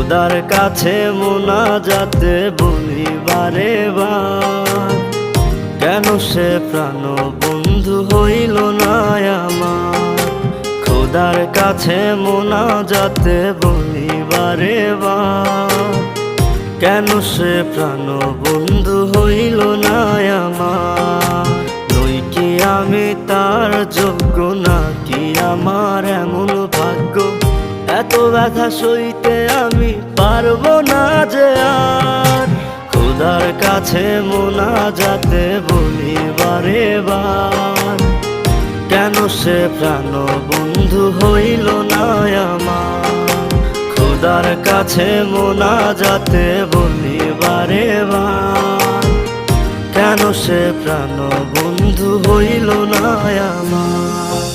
খোদার কাছে মোনাজাতে বলি বারে বার, কেন সে প্রাণ বন্ধু হইল না আমার। খোদার কাছে মোনাজাতে বলি বারে বার, কেন সে প্রাণ বন্ধু হইল না আমার। নই কি আমি তার যোগ্য, নাকি আমার এমন ভাগ্য, এত ব্যথা সইতে আমি পারবো না যে আর। খোদার কাছে মোনাজাতে বলি বারে বার, কেন সে প্রাণ বন্ধু হইল না আমার। খোদার কাছে মোনাজাতে বলি বারে বার, কেন সে প্রাণ বন্ধু হইল না আমার।